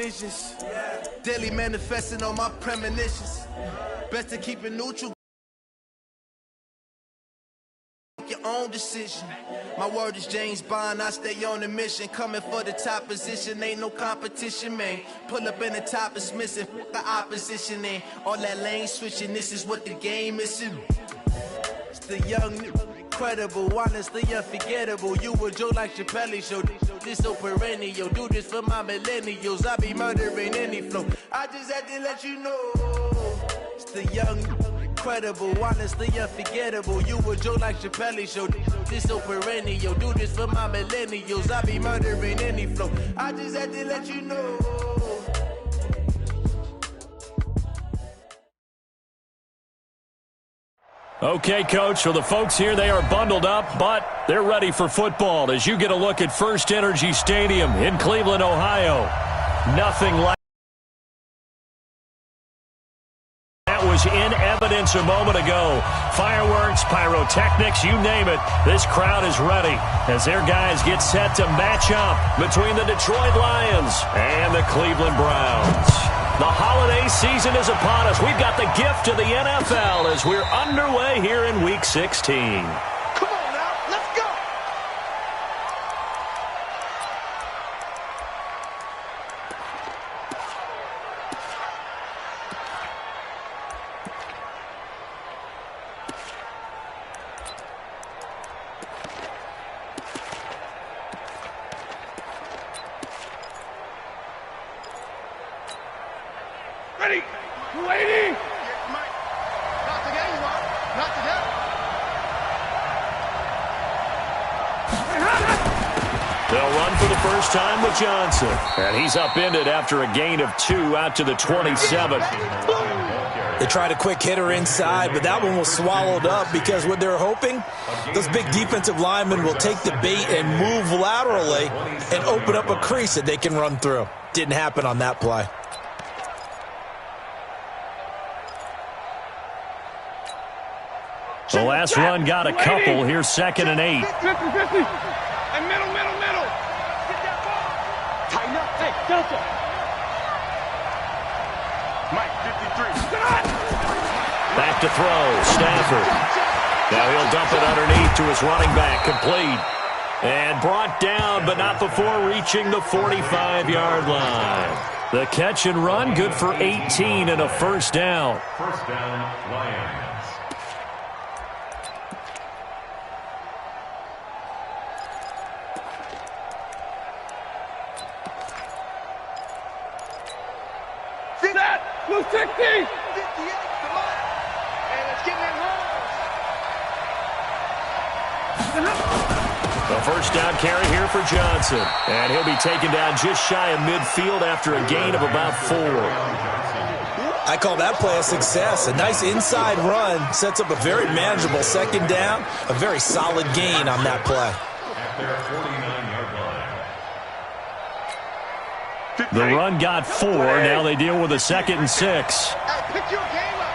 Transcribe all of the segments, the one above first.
visions. Daily manifesting on my premonitions. Best to keep it neutral. Your own decision. My word is James Bond, I stay on a mission. Coming for the top position, ain't no competition, man. Pull up in the top is missing, the opposition in. All that lane switching, this is what the game is. It's the young, incredible, honestly unforgettable. You a Joe like Chappelle show. This so perennial, do this for my millennials. I be murdering any flow. I just had to let you know. It's the young, incredible, honestly unforgettable. You a Joe like Chappelle show. This so perennial, do this for my millennials. I be murdering any flow. I just had to let you know. Okay, Coach, so the folks here, they are bundled up, but they're ready for football as you get a look at First Energy Stadium in Cleveland, Ohio. Nothing like that was in evidence a moment ago. Fireworks, pyrotechnics, you name it. This crowd is ready as their guys get set to match up between the Detroit Lions and the Cleveland Browns. The holiday season is upon us. We've got the gift of the NFL as we're underway here in Week 16. Come on now, let's go. Ready? Waiting! Not today, you are. Not today. They'll run for the first time with Johnson. And he's upended after a gain of 2 out to the 27. They tried a quick hitter inside, but that one was swallowed up because what they're hoping, those big defensive linemen will take the bait and move laterally and open up a crease that they can run through. Didn't happen on that play. The last run got a couple. Here's 2nd and 8. 50-50. And middle. Get that ball. Tighten up. Hey, Delta. Mike, 53. Back to throw. Stafford. Now he'll dump it underneath to his running back. Complete. And brought down, but not before reaching the 45-yard line. The catch and run, good for 18 and a first down. First down, Lions. Set. Blue 60. 58, come on. And it's getting in The first down carry here for Johnson. And he'll be taken down just shy of midfield after a gain of about 4. I call that play a success. A nice inside run sets up a very manageable 2nd down. A very solid gain on that play. At their 49-yard line. The run got 4. Now they deal with a 2nd and 6. Hey, pick your game up.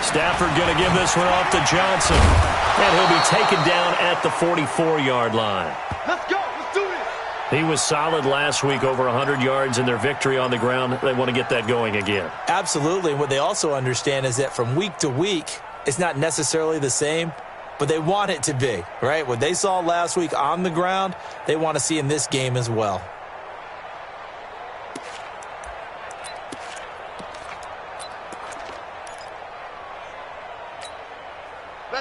Stafford going to give this one off to Johnson. And he'll be taken down at the 44-yard line. Let's go. Let's do this. He was solid last week, over 100 yards in their victory on the ground. They want to get that going again. Absolutely. What they also understand is that from week to week, it's not necessarily the same, but they want it to be, right? What they saw last week on the ground, they want to see in this game as well.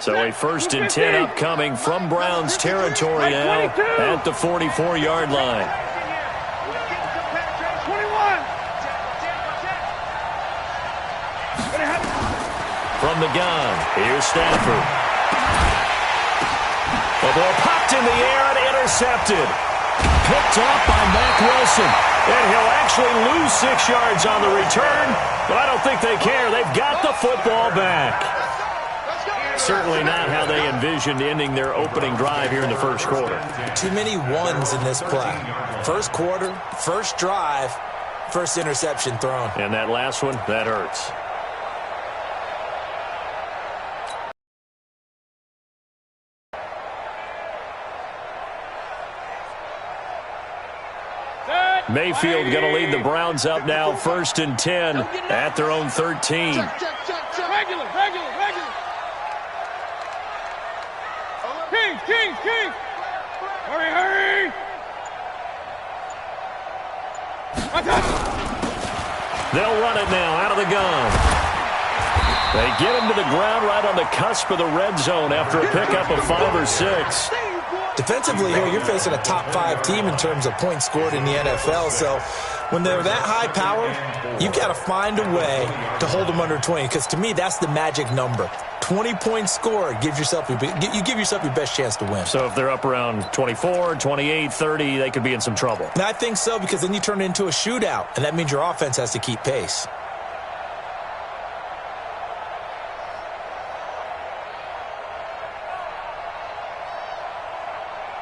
So a 1st and 10 upcoming from Browns territory now at the 44-yard line. 21. From the gun, here's Stafford. The ball popped in the air and intercepted. Picked off by Mack Wilson. And he'll actually lose 6 yards on the return, but I don't think they care. They've got the football back. Certainly not how they envisioned ending their opening drive here in the first quarter. Too many ones in this play. First quarter, first drive, first interception thrown. And that last one, that hurts. Mayfield going to lead the Browns up now 1st and 10 at their own 13. Regular. King. Hurry. They'll run it now out of the gun. They get him to the ground right on the cusp of the red zone after a pickup of 5 or 6. Defensively here, you're facing a top 5 team in terms of points scored in the NFL. So when they're that high powered, you've got to find a way to hold them under 20. Because to me, that's the magic number. 20 points scored gives yourself your best chance to win. So if they're up around 24, 28, 30, they could be in some trouble. And I think so, because then you turn it into a shootout, and that means your offense has to keep pace.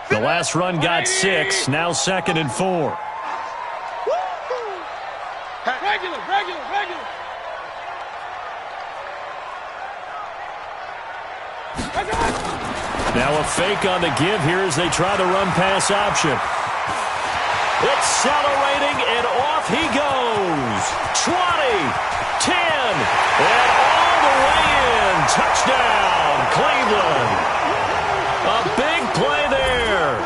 The last run got 6, now 2nd and 4. Regular. Now a fake on the give here as they try to run pass option. Accelerating, and off he goes. 20, 10, and all the way in. Touchdown, Cleveland. A big play there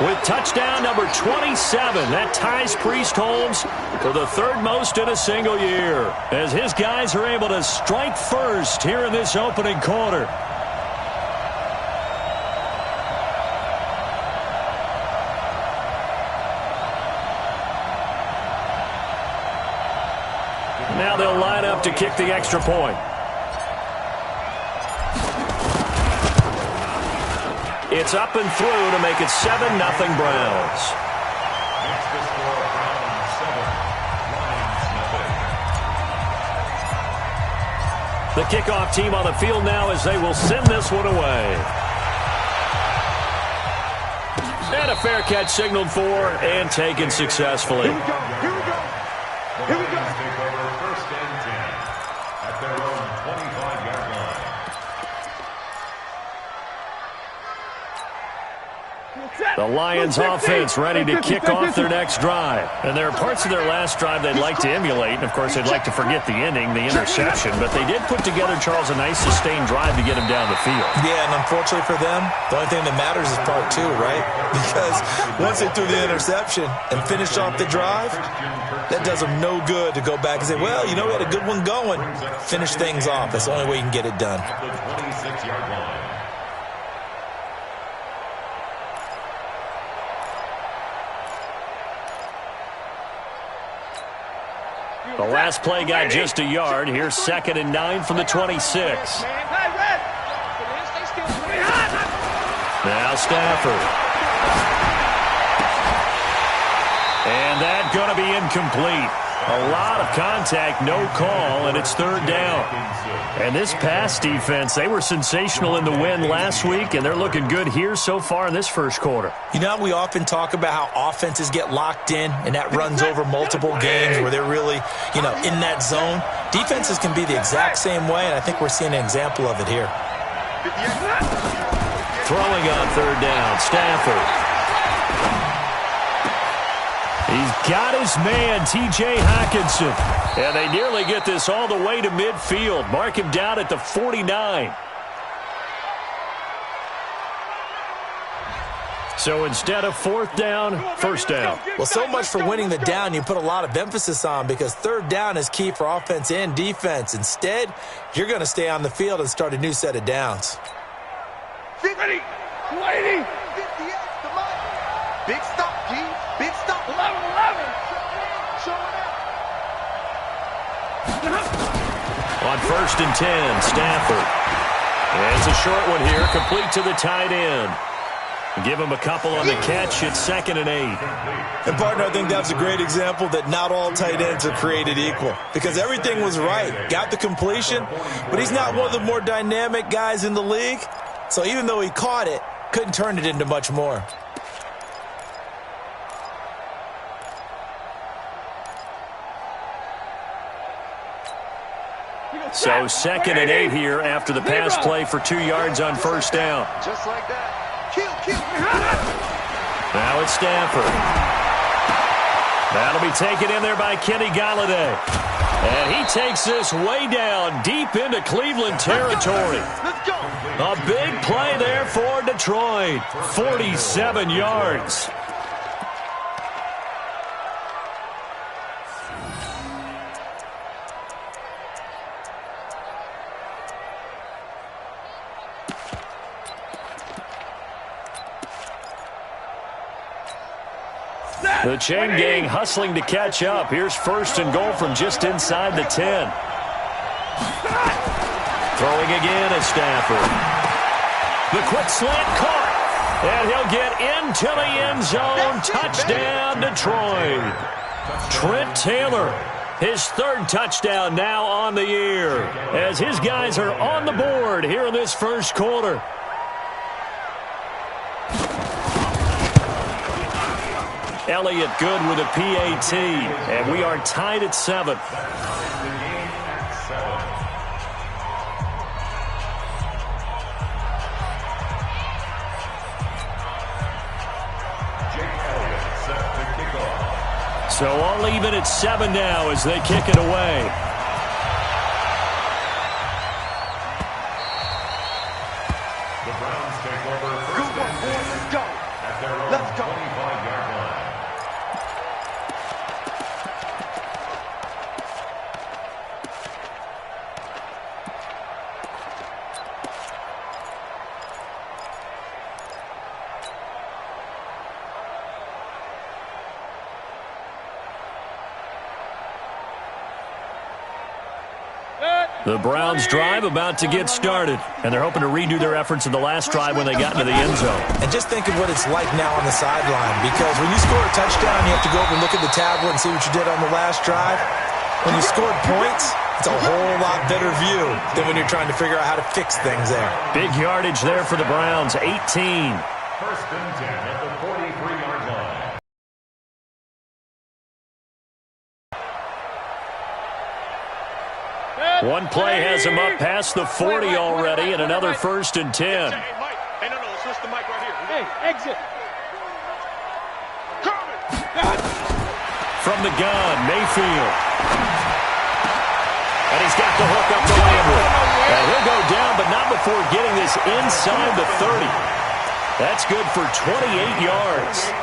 with touchdown number 27. That ties Priest Holmes for the 3rd most in a single year, as his guys are able to strike first here in this opening quarter. Now they'll line up to kick the extra point. It's up and through to make it 7-0 Browns. Makes the score Browns 7, Lions nothing. The kickoff team on the field now as they will send this one away. And a fair catch signaled for and taken successfully. Here we go. The Lions take over 1st and 10 at their own 25-yard line. The Lions offense ready to kick off their next drive. And there are parts of their last drive they'd like to emulate. And, of course, they'd like to forget the ending, the interception. But they did put together, Charles, a nice sustained drive to get him down the field. Yeah, and unfortunately for them, the only thing that matters is part 2, right? Because once they threw the interception and finished off the drive, that does them no good to go back and say, well, you know, we had a good one going. Finish things off. That's the only way you can get it done. At the 26-yard line. The last play got just a yard. Here's 2nd and 9 from the 26. Now Stafford. And that going to be incomplete. A lot of contact, no call, and it's 3rd down. And this pass defense, they were sensational in the win last week, and they're looking good here so far in this first quarter. You know, we often talk about how offenses get locked in, and that runs over multiple games where they're really, you know, in that zone. Defenses can be the exact same way, and I think we're seeing an example of it here. Throwing on 3rd down, Stafford. He's got his man, T.J. Hockenson. And they nearly get this all the way to midfield. Mark him down at the 49. So instead of 4th down, 1st down. Well, so much for winning the down you put a lot of emphasis on, because 3rd down is key for offense and defense. Instead, you're going to stay on the field and start a new set of downs. 50, 20, 58, come on. Big stop, G. Big stop. 11. On 1st and 10, Stafford. And it's a short one here, complete to the tight end. Give him a couple on the catch. It's 2nd and 8. And, partner, I think that's a great example that not all tight ends are created equal, because everything was right. Got the completion, but he's not one of the more dynamic guys in the league. So even though he caught it, couldn't turn it into much more. So 2nd and 8 here after the pass play for 2 yards on 1st down. Just like that. Kill. Now it's Stafford. That'll be taken in there by Kenny Galladay. And he takes this way down, deep into Cleveland territory. Let's go. A big play there for Detroit. 47 yards. The chain gang hustling to catch up. Here's 1st and goal from just inside the 10. Throwing again is Stafford. The quick slant caught. And he'll get into the end zone. Touchdown, Detroit. Trent Taylor, his 3rd touchdown now on the year, as his guys are on the board here in this 1st quarter. Elliott good with a PAT, and we are tied at 7. So all even at 7 now as they kick it away. The Browns take over Good first one, and boys. 10 Let's go. at their own Let's go. 25-yard line. The Browns drive about to get started, and they're hoping to redo their efforts in the last drive when they got into the end zone. And just think of what it's like now on the sideline, because when you score a touchdown, you have to go over and look at the tablet and see what you did on the last drive. When you scored points, it's a whole lot better view than when you're trying to figure out how to fix things there. Big yardage there for the Browns, 18. 1st and 10 at the 43-yard line. One play has him up past the 40 already, and another 1st and 10. Hey, Mike. Hey, no, switch the mic right here. Hey, exit. From the gun, Mayfield. And he's got the hook up to Landry. And he'll go down, but not before getting this inside the 30. That's good for 28 yards.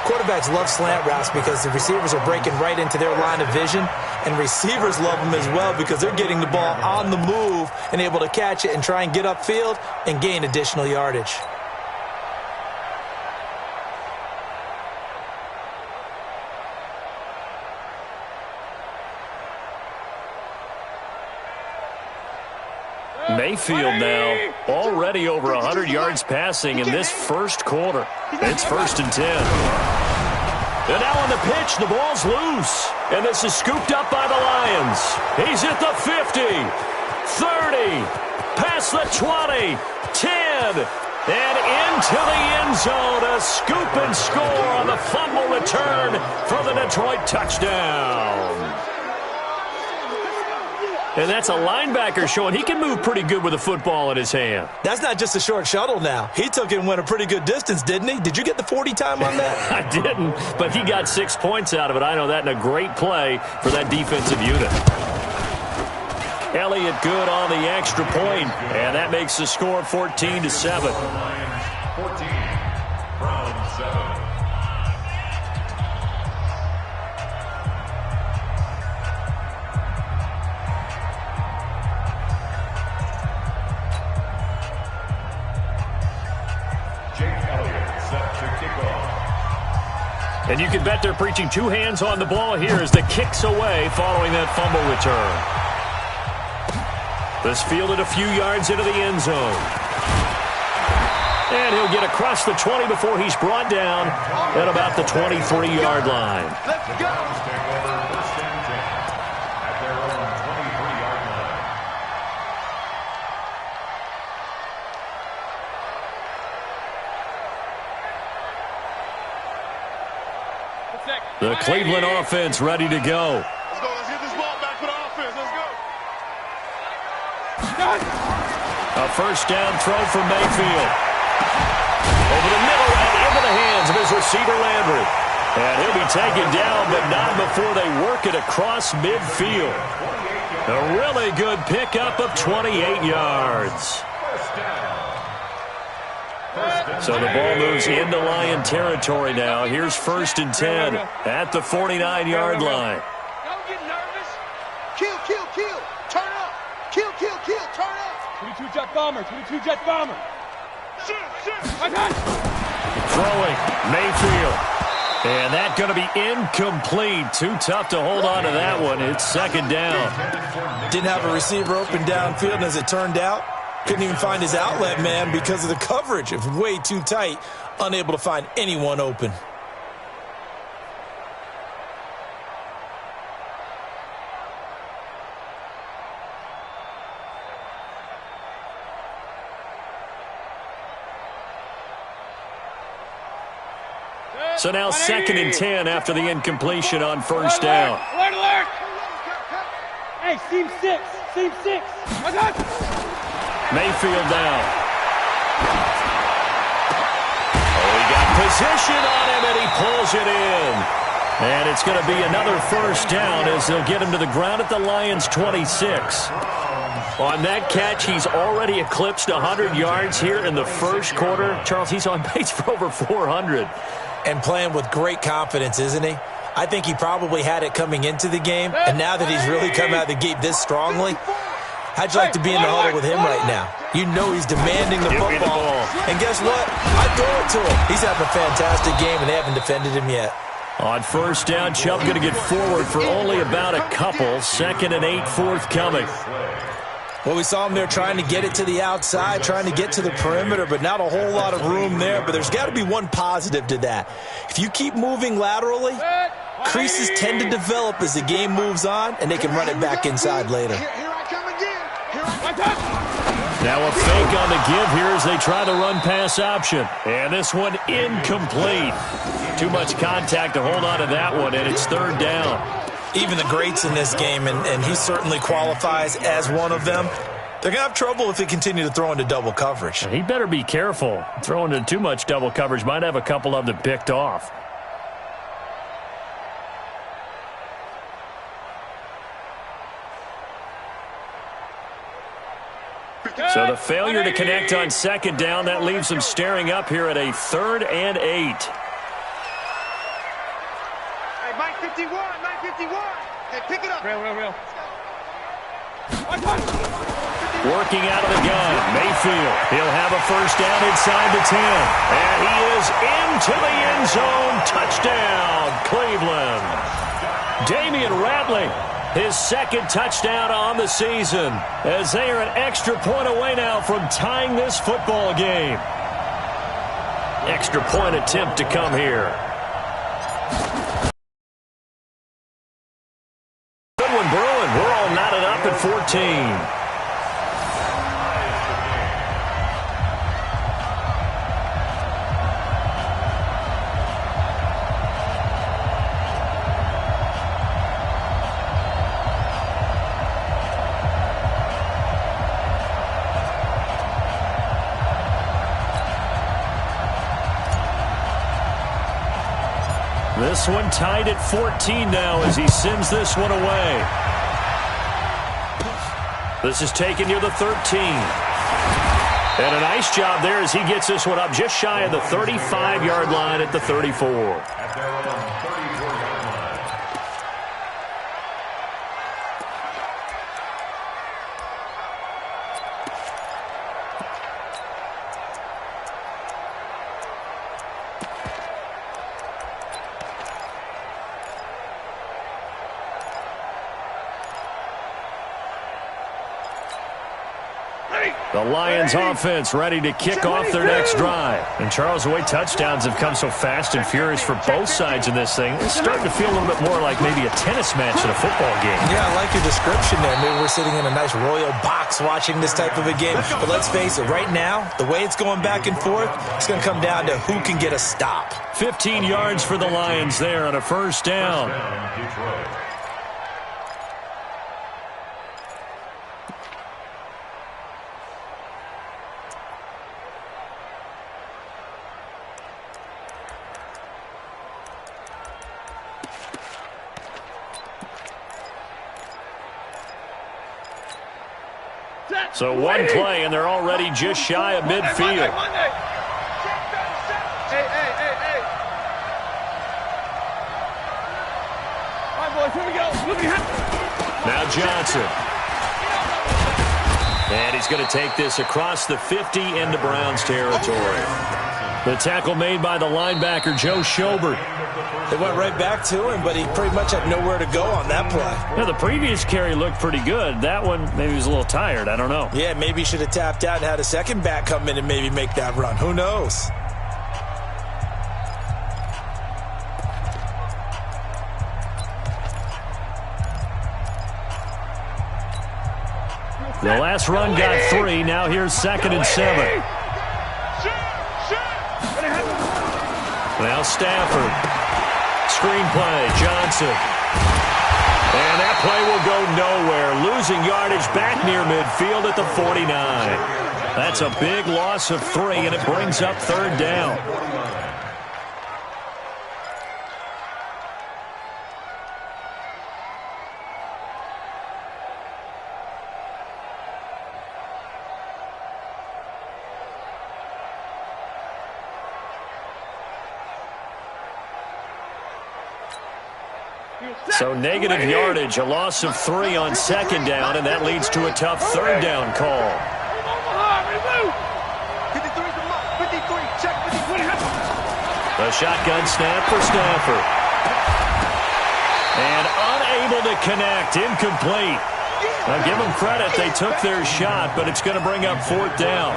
Quarterbacks love slant routes because the receivers are breaking right into their line of vision, and receivers love them as well because they're getting the ball on the move and able to catch it and try and get upfield and gain additional yardage. Mayfield now already over 100 yards passing in this 1st quarter. It's 1st and 10. And now on the pitch, the ball's loose. And this is scooped up by the Lions. He's at the 50, 30, past the 20, 10, and into the end zone. A scoop and score on the fumble return for the Detroit touchdown. And that's a linebacker showing he can move pretty good with a football in his hand. That's not just a short shuttle now. He took it and went a pretty good distance, didn't he? Did you get the 40 time on that? I didn't, but he got 6 points out of it. I know that, and a great play for that defensive unit. Elliott good on the extra point, and that makes the score 14-7. 14, Browns 7. And you can bet they're preaching 2 hands on the ball here as the kick's away following that fumble return. This fielded a few yards into the end zone. And he'll get across the 20 before he's brought down at about the 23-yard line. Let's go. Take over 1st and 10 at their own 23-yard line. The Cleveland offense ready to go. Let's go. Let's get this ball back for the offense. Let's go. A 1st down throw for Mayfield. Over the middle and into the hands of his receiver, Landry. And he'll be taken down, but not before they work it across midfield. A really good pickup of 28 yards. So the ball moves into Lion territory now. Here's 1st and 10 at the 49-yard line. Don't get nervous. Kill, kill, kill. Turn up. Kill, kill, kill. Turn up. 22 jet bomber. 22 jet bomber. Shoot, shoot. Throwing Mayfield. And that's going to be incomplete. Too tough to hold on to that one. It's 2nd down. Didn't have a receiver open downfield, and as it turned out, couldn't even find his outlet man because of the coverage. It was way too tight, unable to find anyone open. So now 2nd and 10 after the incompletion on 1st down. Alert, alert. Hey, seam 6. Seam 6. Mayfield down. Oh, he got position on him, and he pulls it in. And it's going to be another 1st down as they'll get him to the ground at the Lions' 26. On that catch, he's already eclipsed 100 yards here in the 1st quarter. Charles, he's on pace for over 400. And playing with great confidence, isn't he? I think he probably had it coming into the game, and now that he's really come out of the gate this strongly, how'd you like to be in the huddle with him right now? You know he's demanding the football. And guess what? I throw it to him. He's having a fantastic game, and they haven't defended him yet. On 1st down, Chubb going to get forward for only about a couple. 2nd and 8 forthcoming. Well, we saw him there trying to get it to the outside, trying to get to the perimeter, but not a whole lot of room there. But there's got to be one positive to that. If you keep moving laterally, creases tend to develop as the game moves on, and they can run it back inside later. Here I come again. Now a fake on the give here as they try the run-pass option. And this one incomplete. Too much contact to hold on to that one, and it's 3rd down. Even the greats in this game, and he certainly qualifies as one of them, they're going to have trouble if they continue to throw into double coverage. He better be careful. Throwing into too much double coverage might have a couple of them picked off. So the failure to connect on 2nd down, that leaves them staring up here at a 3rd and 8. Hey, Mike 51, Mike 51. Hey, pick it up. Real. Working out of the gun, Mayfield. He'll have a 1st down inside the 10. And he is into the end zone. Touchdown, Cleveland. Damian Ratley, his 2nd touchdown on the season, as they are an extra point away now from tying this football game. Extra point attempt to come here. Good one, Bruin. We're all knotted up at 14. This one tied at 14 now as he sends this one away. This is taken near the 13. And a nice job there as he gets this one up just shy of the 35-yard line at the 34. At their own 34-yard line. The Lions offense ready to kick off their next drive. And Charles, the way touchdowns have come so fast and furious for both sides in this thing, it's starting to feel a little bit more like maybe a tennis match than a football game. Yeah, I like your description there. Maybe we're sitting in a nice royal box watching this type of a game. But let's face it, right now, the way it's going back and forth, it's going to come down to who can get a stop. 15 yards for the Lions there on a 1st down. Detroit. So one play, and they're already just shy of midfield. Hey. All right, boys, here we go. Look at him. Now Johnson. And he's going to take this across the 50 into Browns territory. The tackle made by the linebacker, Joe Schobert. They went right back to him, but he pretty much had nowhere to go on that play. Yeah, the previous carry looked pretty good. That one, maybe he was a little tired. I don't know. Yeah, maybe he should have tapped out and had a second back come in and maybe make that run. Who knows? The last run got 3. Now here's 2nd and 7. Now Stafford. Screenplay, Johnson. And that play will go nowhere. Losing yardage back near midfield at the 49. That's a big loss of 3, and it brings up 3rd down. So negative yardage, a loss of 3 on 2nd down, and that leads to a tough 3rd down call. The shotgun snap for Stafford. And unable to connect, incomplete. Now give them credit, they took their shot, but it's going to bring up 4th down.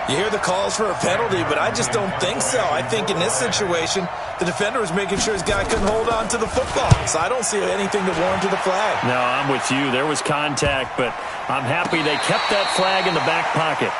You hear the calls for a penalty, but I just don't think so. I think in this situation, the defender was making sure his guy couldn't hold on to the football. So I don't see anything to warrant the flag. No, I'm with you. There was contact, but I'm happy they kept that flag in the back pocket.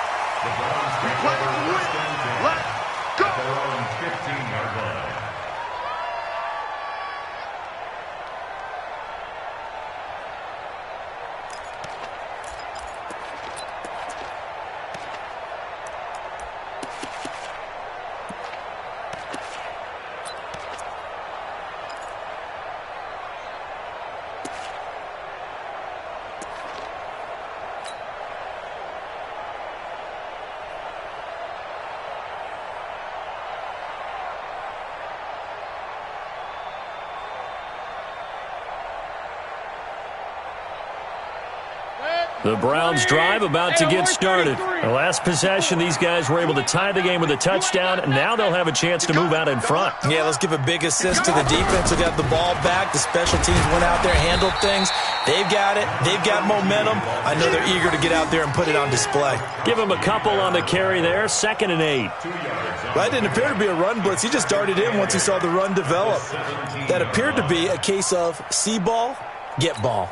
The Browns drive about to get started. The last possession, these guys were able to tie the game with a touchdown, and now they'll have a chance to move out in front. Yeah, let's give a big assist to the defense. They got the ball back. The special teams went out there, handled things. They've got it. They've got momentum. I know they're eager to get out there and put it on display. Give them a couple on the carry there. 2nd and 8. That didn't appear to be a run blitz. He just darted in once he saw the run develop. That appeared to be a case of see ball, get ball.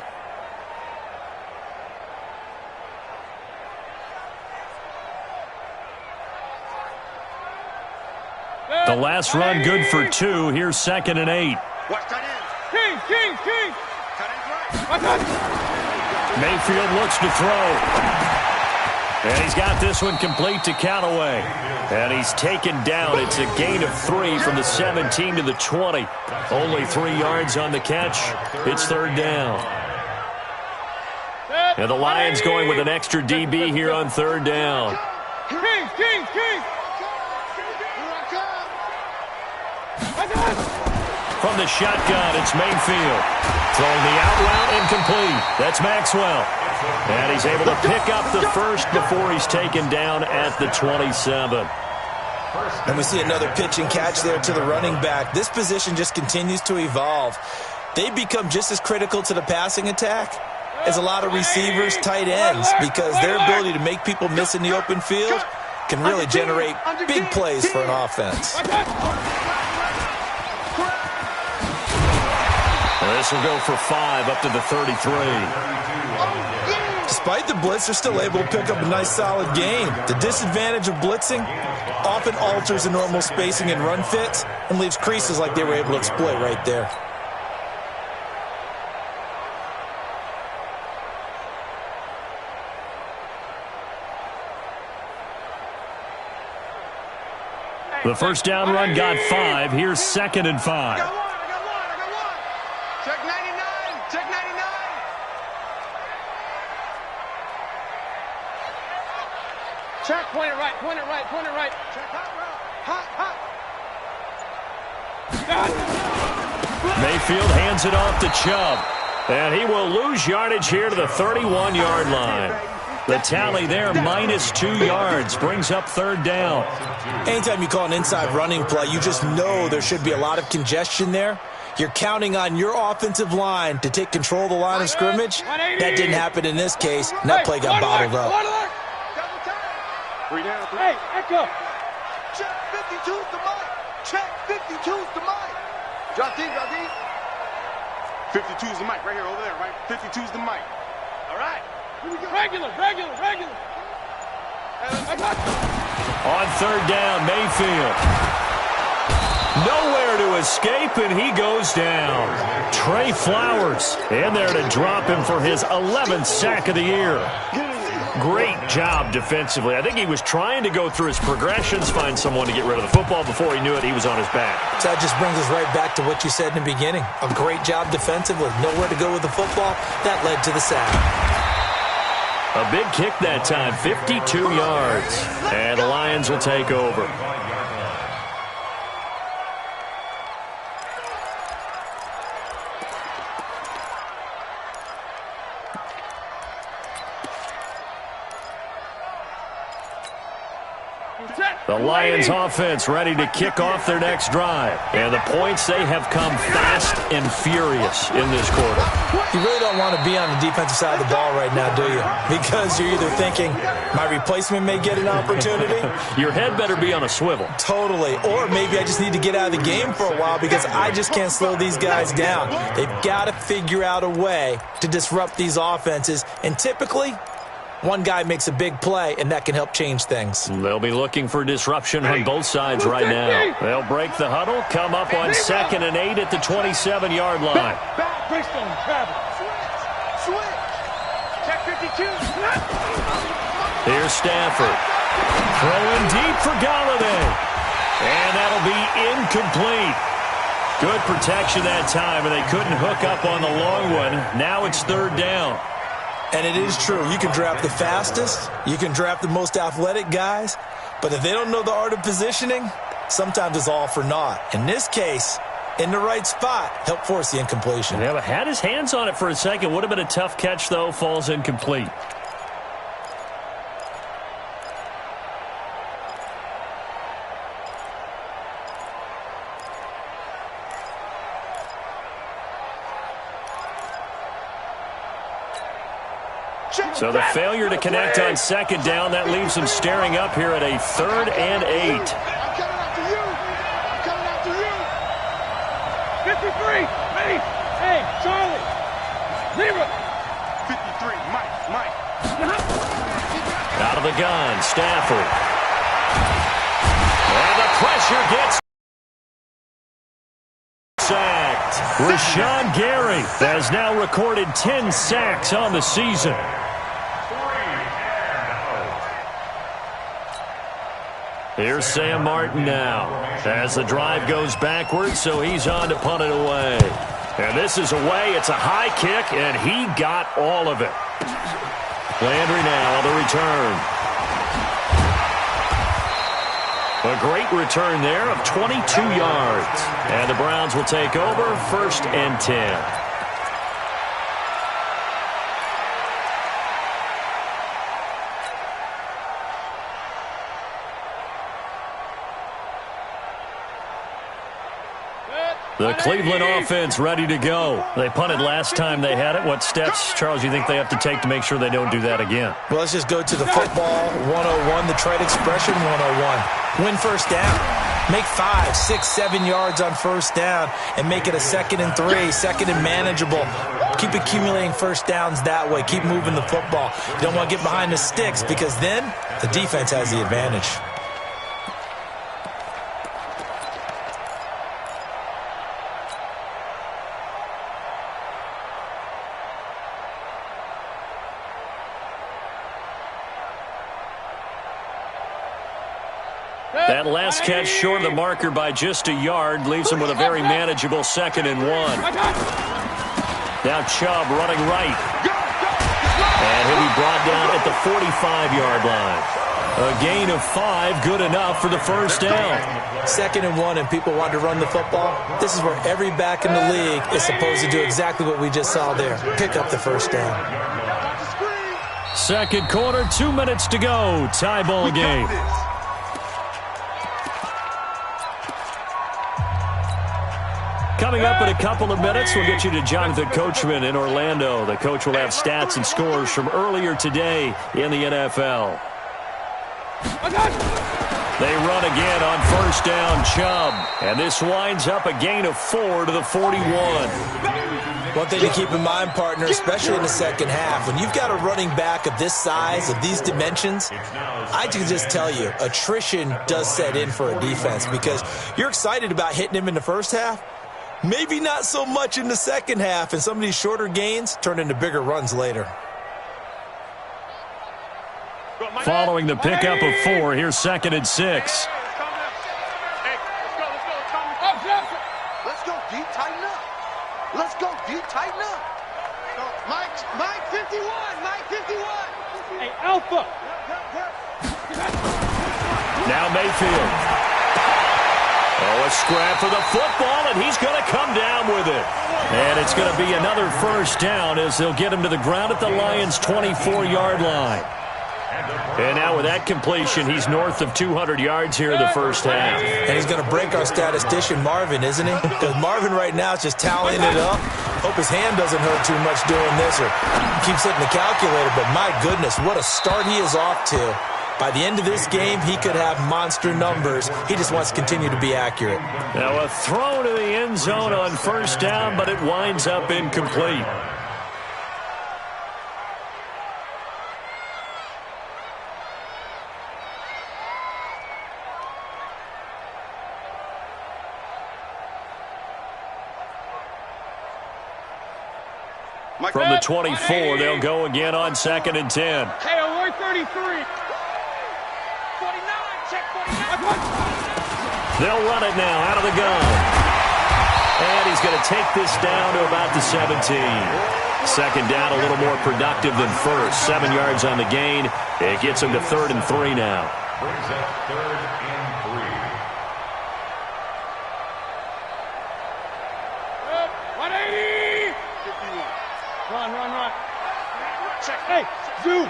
The last run good for 2. Here's 2nd and 8. King. Mayfield looks to throw. And he's got this one complete to Callaway. And he's taken down. It's a gain of 3 from the 17 to the 20. Only 3 yards on the catch. It's 3rd down. And the Lions going with an extra DB here on 3rd down. King. From the shotgun, it's Mayfield. Throwing the out route incomplete. That's Maxwell. And he's able to pick up the first before he's taken down at the 27. And we see another pitch and catch there to the running back. This position just continues to evolve. They become just as critical to the passing attack as a lot of receivers, tight ends, because their ability to make people miss in the open field can really generate big plays for an offense. This will go for 5 up to the 33. Despite the blitz, they're still able to pick up a nice solid gain. The disadvantage of blitzing often alters the normal spacing and run fits and leaves creases like they were able to exploit right there. The first down run got 5. Here's 2nd and 5. Check 99. Check. Point it right. Point it right. Point it right. Check. Hot route. Hot. Mayfield hands it off to Chubb. And he will lose yardage here to the 31-yard line. The tally there, -2 yards, brings up third down. Anytime you call an inside running play, you just know there should be a lot of congestion there. You're counting on your offensive line to take control of the line of scrimmage. That didn't happen in this case, and that play got bottled up. Hey, Echo. Check 52's the mic. Check 52's the mic. Drop deep. 52's the mic right here, over there, right? 52's the mic. All right. Here we go. Regular. On third down, Mayfield. Nowhere to escape, and he goes down. Trey Flowers in there to drop him for his 11th sack of the year. Great job defensively. I think he was trying to go through his progressions, find someone to get rid of the football. Before he knew it, he was on his back. So that just brings us right back to what you said in the beginning. A great job defensively. Nowhere to go with the football. That led to the sack. A big kick that time, 52 yards. And the Lions will take over. The Lions offense ready to kick off their next drive. And the points, they have come fast and furious in this quarter. You really don't want to be on the defensive side of the ball right now, do you? Because you're either thinking, my replacement may get an opportunity. Your head better be on a swivel. Totally. Or maybe I just need to get out of the game for a while because I just can't slow these guys down. They've got to figure out a way to disrupt these offenses. And typically, one guy makes a big play, and that can help change things. They'll be looking for disruption on both sides right now. They'll break the huddle, come up on 2nd and 8 at the 27-yard line. Back, Bristol, Travis. Switch. Check 52. Here's Stafford. Throwing deep for Galladay. And that'll be incomplete. Good protection that time, and they couldn't hook up on the long one. Now it's third down. And it is true. You can draft the fastest. You can draft the most athletic guys. But if they don't know the art of positioning, sometimes it's all for naught. In this case, in the right spot, help force the incompletion. Yeah, but had his hands on it for a second. Would have been a tough catch, though. Falls incomplete. So the failure to connect on 2nd down, that leaves them staring up here at a 3rd and 8. I'm coming after you. 53. Ready. Hey, Charlie. Leroy. 53. Mike. Out of the gun, Stafford. And the pressure gets sacked. Rashawn Gary has now recorded 10 sacks on the season. Here's Sam Martin now as the drive goes backwards, so he's on to punt it away. And this is away. It's a high kick, and he got all of it. Landry now on the return. A great return there of 22 yards. And the Browns will take over 1st and 10. The Cleveland offense ready to go. They punted last time they had it. What steps, Charles, you think they have to take to make sure they don't do that again? Well, let's just go to the football 101, the trade expression 101. Win first down. Make 5, 6, 7 yards on first down and make it a 2nd and 3, 2nd and manageable. Keep accumulating first downs that way. Keep moving the football. You don't want to get behind the sticks because then the defense has the advantage. That last catch short of the marker by just a yard leaves him with a very manageable 2nd and 1. Now Chubb running right. And he'll be brought down at the 45-yard line. A gain of 5, good enough for the first down. 2nd and 1 and people want to run the football. This is where every back in the league is supposed to do exactly what we just saw there. Pick up the first down. Second quarter, 2 minutes to go. Tie ball game. Coming up in a couple of minutes, we'll get you to Jonathan Coachman in Orlando. The coach will have stats and scores from earlier today in the NFL. They run again on first down, Chubb. And this winds up a gain of 4 to the 41. One thing to keep in mind, partner, especially in the second half, when you've got a running back of this size, of these dimensions, I can just tell you, attrition does set in for a defense because you're excited about hitting him in the first half. Maybe not so much in the second half, and some of these shorter gains turn into bigger runs later. Following the pickup of 4, here's 2nd and 6. Let's go deep, tighten up. Let's go deep, tighten up. Mike 51, Mike 51. Hey, Alpha. Now Mayfield. Oh, a scrap for the football, and he's going to come down with it. And it's going to be another first down as they'll get him to the ground at the Lions' 24-yard line. And now with that completion, he's north of 200 yards here in the first half. And he's going to break our statistician, Marvin, isn't he? Because Marvin right now is just tallying it up. Hope his hand doesn't hurt too much doing this or keeps hitting the calculator. But my goodness, what a start he is off to. By the end of this game, he could have monster numbers. He just wants to continue to be accurate. Now a throw to the end zone on first down, but it winds up incomplete. From the 24, they'll go again on 2nd and 10. Hey, 133. 49, check 49. They'll run it now out of the gun. And he's going to take this down to about the 17. Second down, a little more productive than first. 7 yards on the gain. It gets him to 3rd and 3 now. Brings up 3rd and 3. 180. 51. Run. Check. Hey, zoom.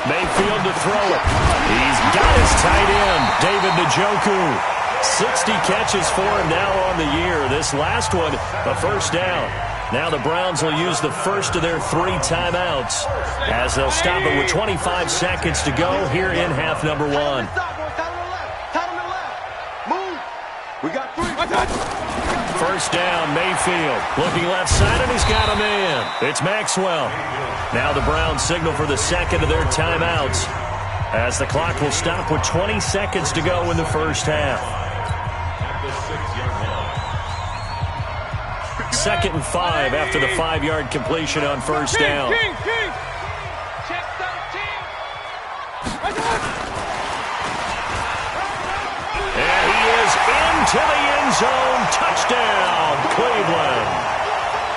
Mayfield to throw it. He's got his tight end, David Njoku. 60 catches for him now on the year. This last one, a first down. Now the Browns will use the first of their 3 timeouts as they'll stop it with 25 seconds to go here in half number 1. Move. We got 3. First down, Mayfield. Looking left side, and he's got a man. It's Maxwell. Now the Browns signal for the second of their timeouts as the clock will stop with 20 seconds to go in the first half. Second and 5 after the 5-yard completion on first down. King. Check 13. And he is into the end zone. Touchdown, Cleveland.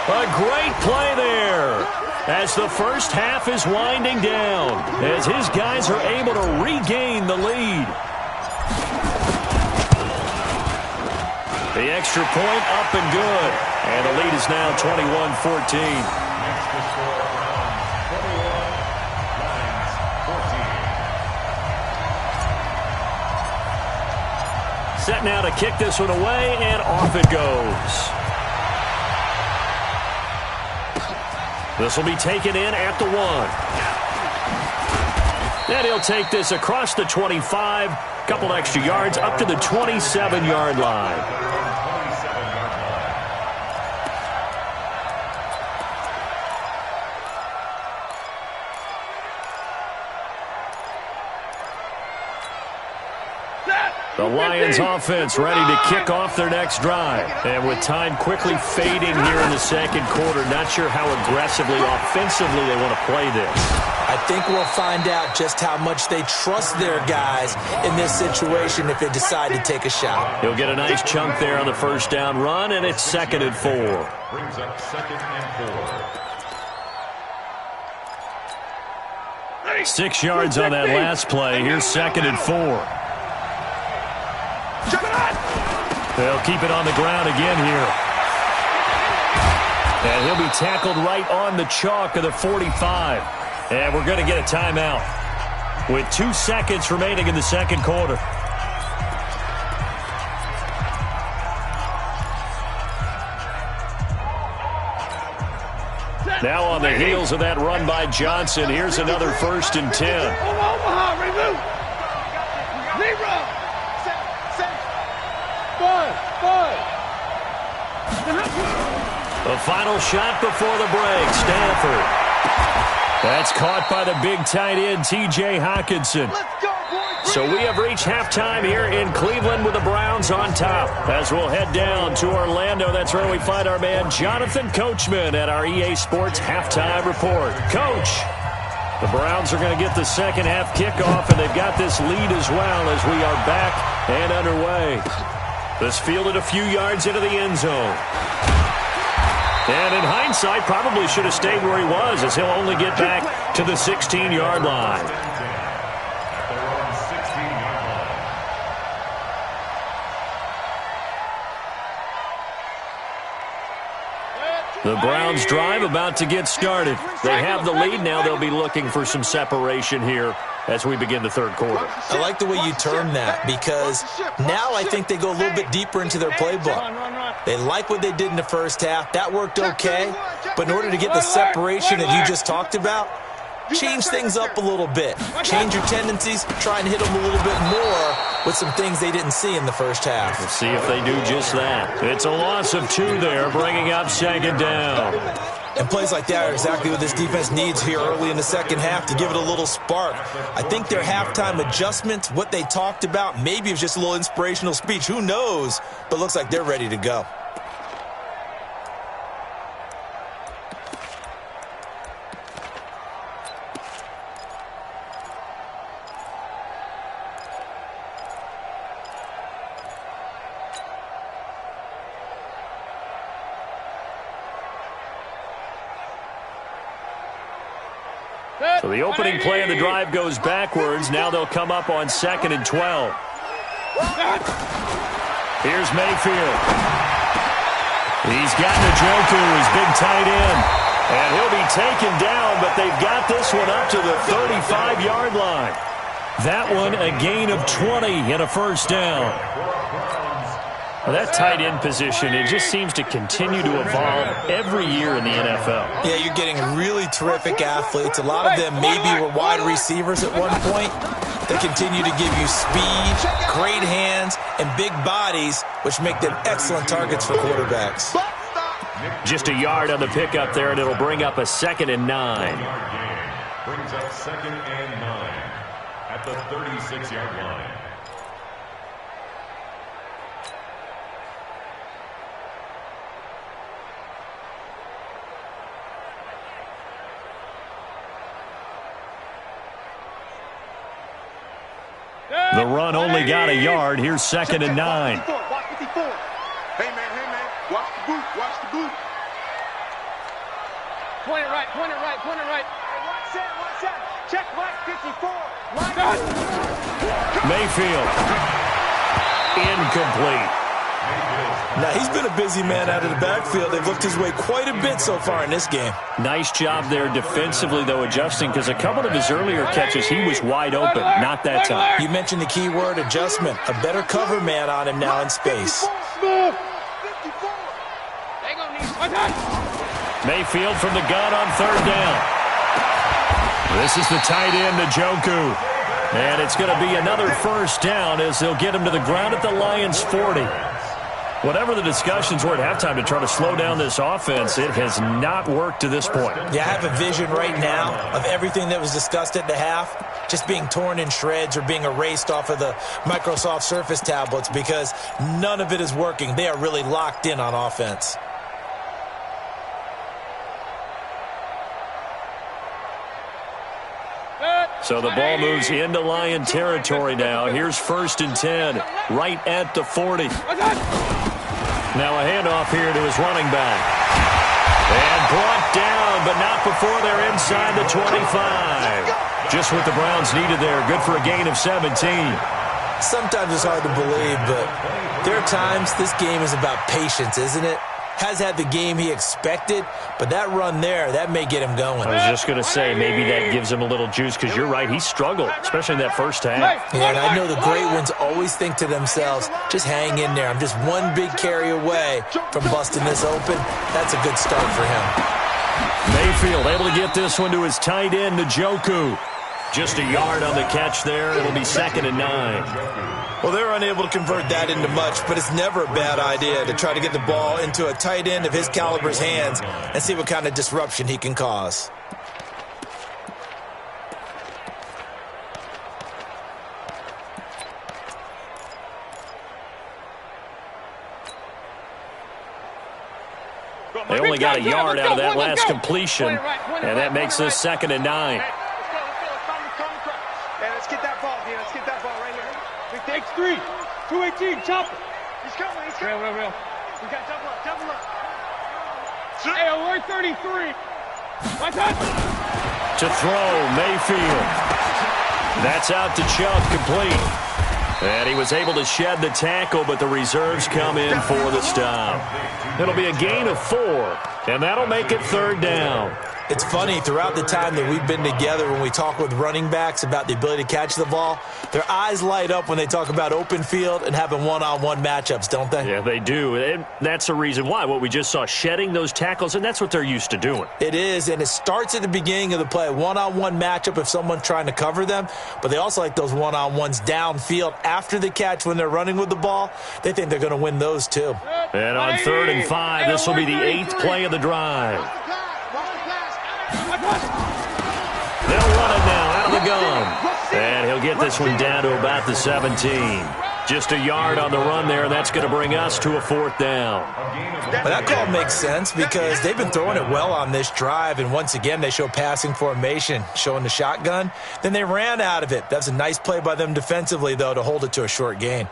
A great play there as the first half is winding down, as his guys are able to regain the lead. The extra point up and good, and the lead is now 21-14. Set now to kick this one away, and off it goes. This will be taken in at the 1. And he'll take this across the 25, couple extra yards up to the 27-yard line. The Lions offense ready to kick off their next drive. And with time quickly fading here in the second quarter, not sure how aggressively, offensively they want to play this. I think we'll find out just how much they trust their guys in this situation if they decide to take a shot. He'll get a nice chunk there on the first down run, and it's 2nd and 4. Brings up 2nd and 4. 6 yards on that last play. Here's 2nd and 4. They'll keep it on the ground again here. And he'll be tackled right on the chalk of the 45. And we're going to get a timeout with 2 seconds remaining in the second quarter. Now on the heels of that run by Johnson, here's another 1st and 10. Omaha, remove. Zero. The final shot before the break, Stanford. That's caught by the big tight end, T.J. Hockenson. So we have reached halftime here in Cleveland with the Browns on top. As we'll head down to Orlando, that's where we find our man Jonathan Coachman at our EA Sports Halftime Report. Coach, the Browns are going to get the second half kickoff, and they've got this lead as well as we are back and underway. This fielded a few yards into the end zone. And in hindsight, probably should have stayed where he was, as he'll only get back to the 16-yard line. The Browns drive about to get started. They have the lead. Now they'll be looking for some separation here as we begin the third quarter. I like the way you term that, because now I think they go a little bit deeper into their playbook. They like what they did in the first half. That worked okay. But in order to get the separation that you just talked about, change things up a little bit. Change your tendencies. Try and hit them a little bit more with some things they didn't see in the first half. Let's see if they do just that. It's a loss of 2 there, bringing up 2nd down. And plays like that are exactly what this defense needs here early in the second half to give it a little spark. I think their halftime adjustments, what they talked about, maybe it was just a little inspirational speech. Who knows? But looks like they're ready to go. So the opening play of the drive goes backwards. Now they'll come up on 2nd and 12. Here's Mayfield. He's got Njoku, his big tight end. And he'll be taken down, but they've got this one up to the 35-yard line. That one a gain of 20 and a first down. Well, that tight end position, it just seems to continue to evolve every year in the NFL. Yeah, you're getting really terrific athletes. A lot of them maybe were wide receivers at one point. They continue to give you speed, great hands, and big bodies, which make them excellent targets for quarterbacks. Just a yard on the pickup there, and it'll bring up a 2nd and 9. Brings up 2nd and 9 at the 36-yard line. The run only got a yard. Here's 2nd and 9. Hey, man, watch the boot. Point it right. Hey, watch that. Check Mike 54. Mayfield. Incomplete. Now, he's been a busy man out of the backfield. They've looked his way quite a bit so far in this game. Nice job there defensively, though, adjusting, because a couple of his earlier catches, he was wide open. Not that time. You mentioned the key word, adjustment. A better cover man on him now in space. Mayfield from the gun on 3rd down. This is the tight end, Njoku. And it's going to be another first down as they'll get him to the ground at the Lions' 40. Whatever the discussions were at halftime to try to slow down this offense, it has not worked to this point. Yeah, I have a vision right now of everything that was discussed at the half just being torn in shreds or being erased off of the Microsoft Surface tablets, because none of it is working. They are really locked in on offense. So the ball moves into Lion territory now. Here's 1st and 10, right at the 40. Now a handoff here to his running back. And brought down, but not before they're inside the 25. Just what the Browns needed there. Good for a gain of 17. Sometimes it's hard to believe, but there are times this game is about patience, isn't it? Has had the game he expected, but that run there, that may get him going. I was just going to say, maybe that gives him a little juice, because you're right, he struggled, especially in that first half. Yeah, and I know the great ones always think to themselves, just hang in there. I'm just one big carry away from busting this open. That's a good start for him. Mayfield able to get this one to his tight end, Njoku. Just a yard on the catch there. It'll be 2nd and 9. Well, they're unable to convert that into much, but it's never a bad idea to try to get the ball into a tight end of his caliber's hands and see what kind of disruption he can cause. They only got a yard out of that last completion, and that makes this 2nd and 9. X3, 218, chopper. He's coming, he's coming. Real. We got double up. Hey, alert 33. My touch. To throw, Mayfield. That's out to Chubb, complete. And he was able to shed the tackle, but the reserves come in for the stop. It'll be a gain of 4, and that'll make it 3rd down. It's funny, throughout the time that we've been together, when we talk with running backs about the ability to catch the ball, their eyes light up when they talk about open field and having one-on-one matchups, don't they? Yeah, they do. And that's the reason why. What we just saw, shedding those tackles, and that's what they're used to doing. It is, and it starts at the beginning of the play. One-on-one matchup if someone's trying to cover them, but they also like those one-on-ones downfield after the catch when they're running with the ball. They think they're going to win those, too. And on 3rd and 5, this will be the 8th play of the drive. They'll run it now out of the gun. And he'll get this one down to about the 17. Just a yard on the run there, and that's going to bring us to a 4th down. But that call makes sense because they've been throwing it well on this drive, and once again they show passing formation, showing the shotgun. Then they ran out of it. That's a nice play by them defensively, though, to hold it to a short gain.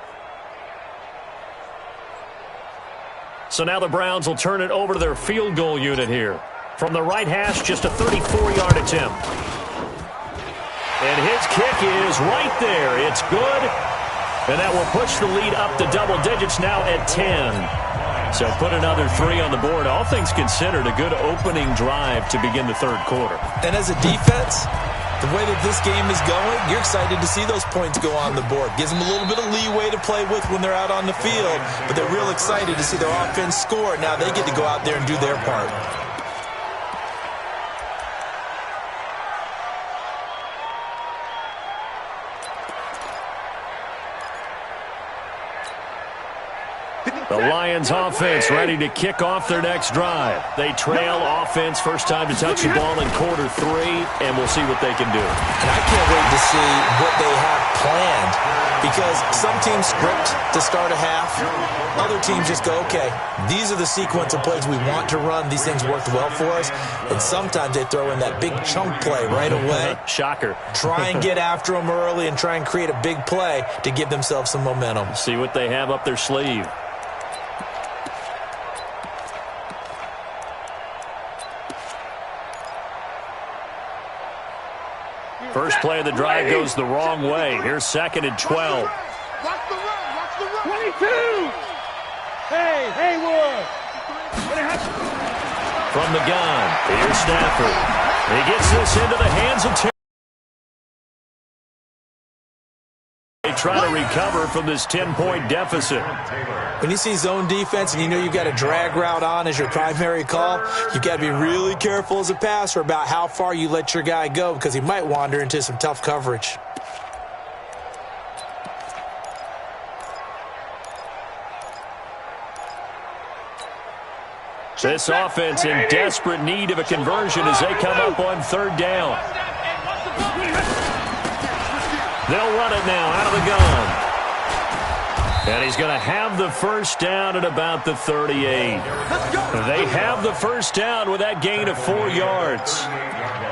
So now the Browns will turn it over to their field goal unit here. From the right hash, just a 34-yard attempt. And his kick is right there. It's good. And that will push the lead up to double digits now at 10. So put another 3 on the board. All things considered, a good opening drive to begin the 3rd quarter. And as a defense, the way that this game is going, you're excited to see those points go on the board. Gives them a little bit of leeway to play with when they're out on the field. But they're real excited to see their offense score. Now they get to go out there and do their part. The Lions offense ready to kick off their next drive. They trail offense, first time to touch the ball in quarter 3, and we'll see what they can do. And I can't wait to see what they have planned, because some teams script to start a half. Other teams just go, okay, these are the sequence of plays we want to run. These things worked well for us. And sometimes they throw in that big chunk play right away. Shocker. Try and get after them early and try and create a big play to give themselves some momentum. See what they have up their sleeve. First play of the drive goes the wrong way. Here's 2nd and 12. Watch the run. 22. Hey, Haywood. From the gun, here's Stafford. He gets this into the hands of Terry. They try to recover from this 10-point deficit. When you see zone defense and you know you've got a drag route on as your primary call, you've got to be really careful as a passer about how far you let your guy go, because he might wander into some tough coverage. This offense in desperate need of a conversion as they come up on 3rd down. They'll run it now out of the gun. And he's going to have the first down at about the 38. They have the first down with that gain of 4 yards.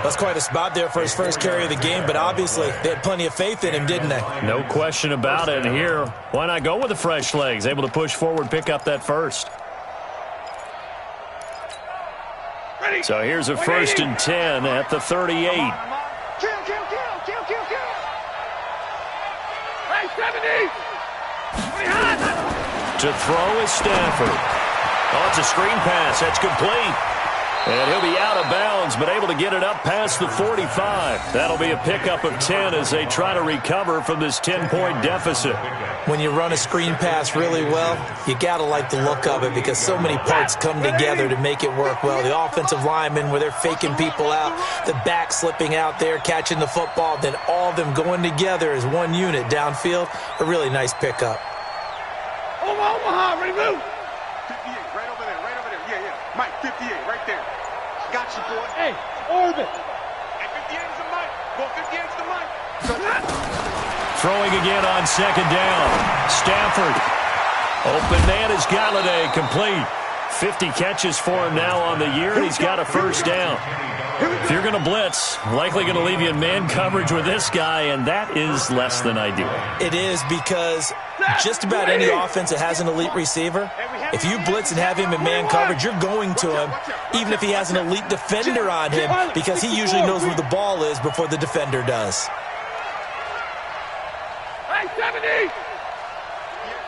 That's quite a spot there for his first carry of the game, but obviously they had plenty of faith in him, didn't they? No question about it. And here, why not go with the fresh legs? Able to push forward, pick up that first. So here's a 1st and 10 at the 38. To throw is Stafford. Oh, it's a screen pass. That's complete. And he'll be out of bounds, but able to get it up past the 45. That'll be a pickup of 10 as they try to recover from this 10-point deficit. When you run a screen pass really well, you got to like the look of it because so many parts come together to make it work well. The offensive linemen, where they're faking people out, the back slipping out there, catching the football, then all of them going together as one unit downfield. A really nice pickup. Omaha, ready to move. 58, right over there. Yeah. Mike, 58, right there. Got you, boy. Hey, orbit. Hey, 58 is the Mike. Go 58 is the Mike. Throwing again on second down. Stafford. Open man is Galladay, complete. 50 catches for him now on the year, and he's got a first down. If you're going to blitz, likely going to leave you in man coverage with this guy, and that is less than ideal. It is because just about any offense that has an elite receiver, if you blitz and have him in man coverage, you're going to him, even if he has an elite defender on him, because he usually knows where the ball is before the defender does. Hey, 70!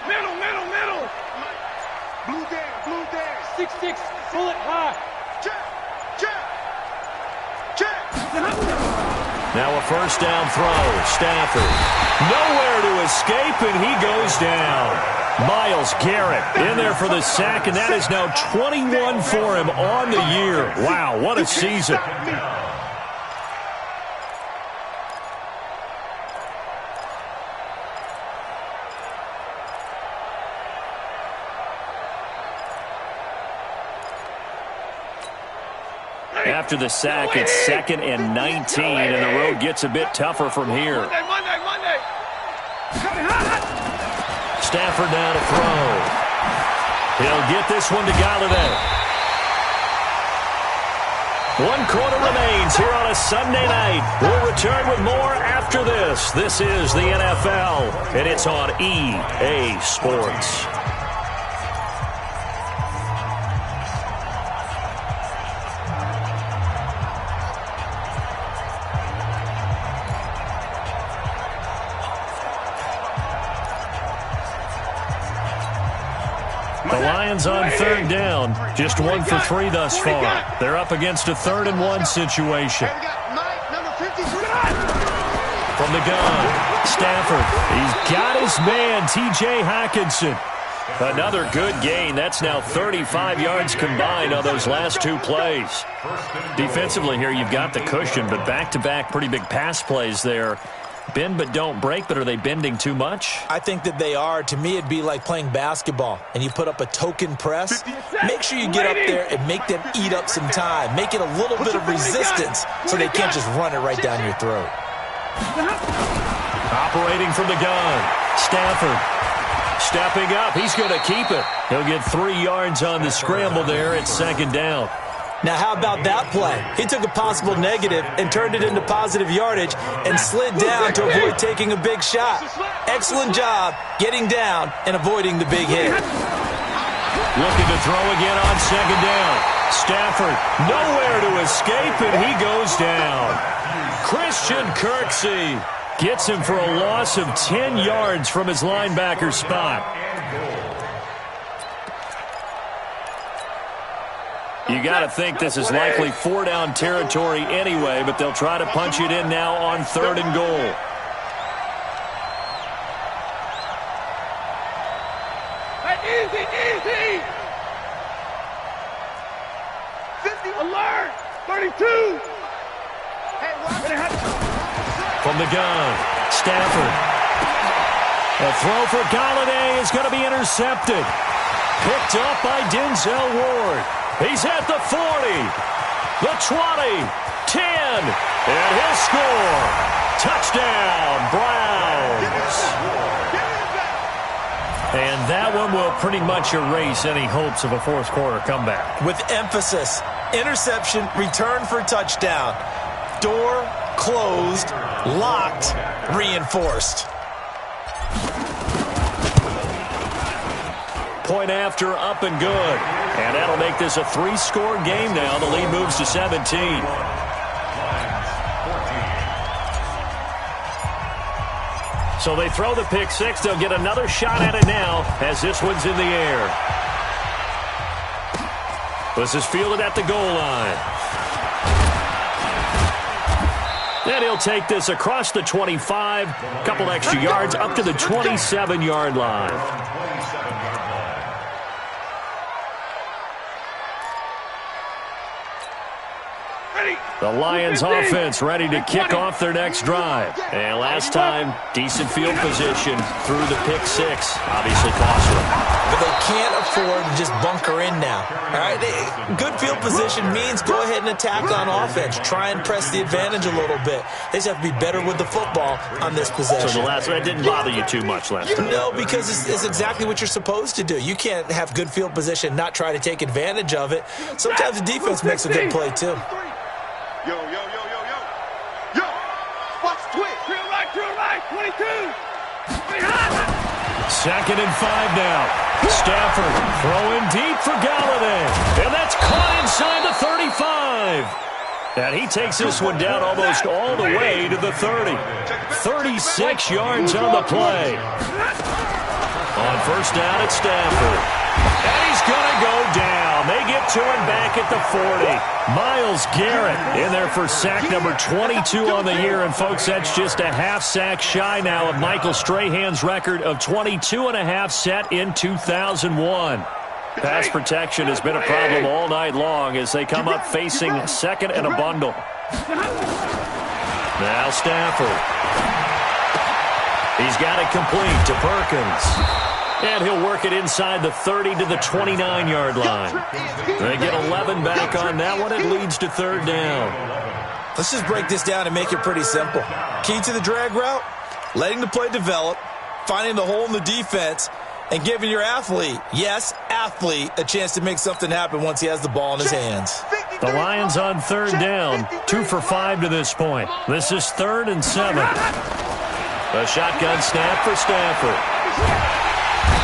Middle! Blue down. 6'6", bullet high. Check. Now a first down throw. Stafford. Nowhere to escape, and he goes down. Myles Garrett in there for the sack, and that is now 21 for him on the year. Wow, what a season. After the sack, it's 2nd and 19, and the road gets a bit tougher from here. Monday. Stafford now to throw. He'll get this one to Galladay. 1 quarter remains here on a Sunday night. We'll return with more after this. This is the NFL, and it's on EA Sports. The Lions on third down, just 1 for 3 thus far. They're up against a 3rd and 1 situation. From the gun, Stafford. He's got his man, T.J. Hockenson. Another good gain. That's now 35 yards combined on those last 2 plays. Defensively here, you've got the cushion, but back-to-back pretty big pass plays there. Bend but don't break, but are they bending too much? I think that they are. To me, it'd be like playing basketball, and you put up a token press. Make sure you get up there and make them eat up some time. Make it a little bit of resistance so they can't just run it right down your throat. Operating from the gun, Stafford. Stepping up, he's going to keep it. He'll get 3 yards on the scramble there at 2nd down. Now, how about that play? He took a possible negative and turned it into positive yardage and slid down to avoid taking a big shot. Excellent job getting down and avoiding the big hit. Looking to throw again on 2nd down. Stafford, nowhere to escape, and he goes down. Christian Kirksey gets him for a loss of 10 yards from his linebacker spot. You got to think this is likely 4-down territory anyway, but they'll try to punch it in now on 3rd and goal. Easy! 50. Alert! 32! From the gun, Stafford. A throw for Galladay is going to be intercepted. Picked up by Denzel Ward. He's at the 40, the 20, 10, and he'll score. Touchdown, Browns. And that one will pretty much erase any hopes of a 4th quarter comeback. With emphasis, interception, return for touchdown. Door closed, locked, reinforced. Point after, up and good. And that'll make this a 3-score game now. The lead moves to 17. So they throw the pick six. They'll get another shot at it now as this one's in the air. This is fielded at the goal line. And he'll take this across the 25, a couple extra yards up to the 27-yard line. The Lions offense ready to kick off their next drive. And last time, decent field position through the pick six. Obviously cost them. But they can't afford to just bunker in now. All right, good field position means go ahead and attack on offense. Try and press the advantage a little bit. They just have to be better with the football on this possession. So the last one didn't bother you too much last time? No, because it's exactly what you're supposed to do. You can't have good field position, not try to take advantage of it. Sometimes the defense makes a good play too. Yo, yo, yo, yo, yo. Yo, watch twitch. Drill right, 22. Second and 5 now. Stafford throwing deep for Galladay. And that's caught inside the 35. And he takes this one down almost all the way to the 30. 36 yards on the play. On first down, it's Stafford. And he's going to go down. They get to him back at the 40. Myles Garrett in there for sack number 22 on the year. And, folks, that's just a half sack shy now of Michael Strahan's record of 22.5 set in 2001. Pass protection has been a problem all night long as they come up facing second and a bundle. Now Stafford. He's got it complete to Perkins. And he'll work it inside the 30 to the 29-yard line. They get 11 back on that one. It leads to third down. Let's just break this down and make it pretty simple. Key to the drag route, letting the play develop, finding the hole in the defense, and giving your athlete, yes, athlete, a chance to make something happen once he has the ball in his hands. The Lions on third down, 2 for 5 to this point. This is 3rd and 7. A shotgun snap for Stafford.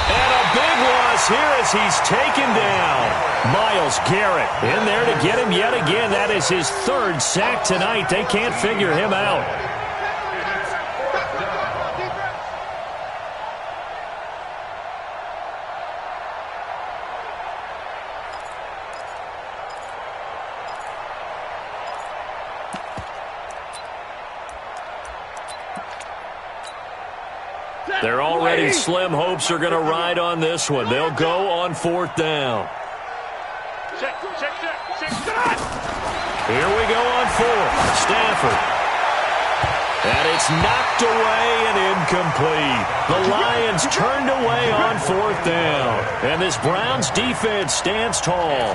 And a big loss here as he's taken down. Myles Garrett in there to get him yet again. That is his 3rd sack tonight. They can't figure him out. Their already slim hopes are going to ride on this one. They'll go on 4th down. Check. Here we go on 4th. Stafford. And it's knocked away and incomplete. The Lions turned away on 4th down. And this Browns defense stands tall.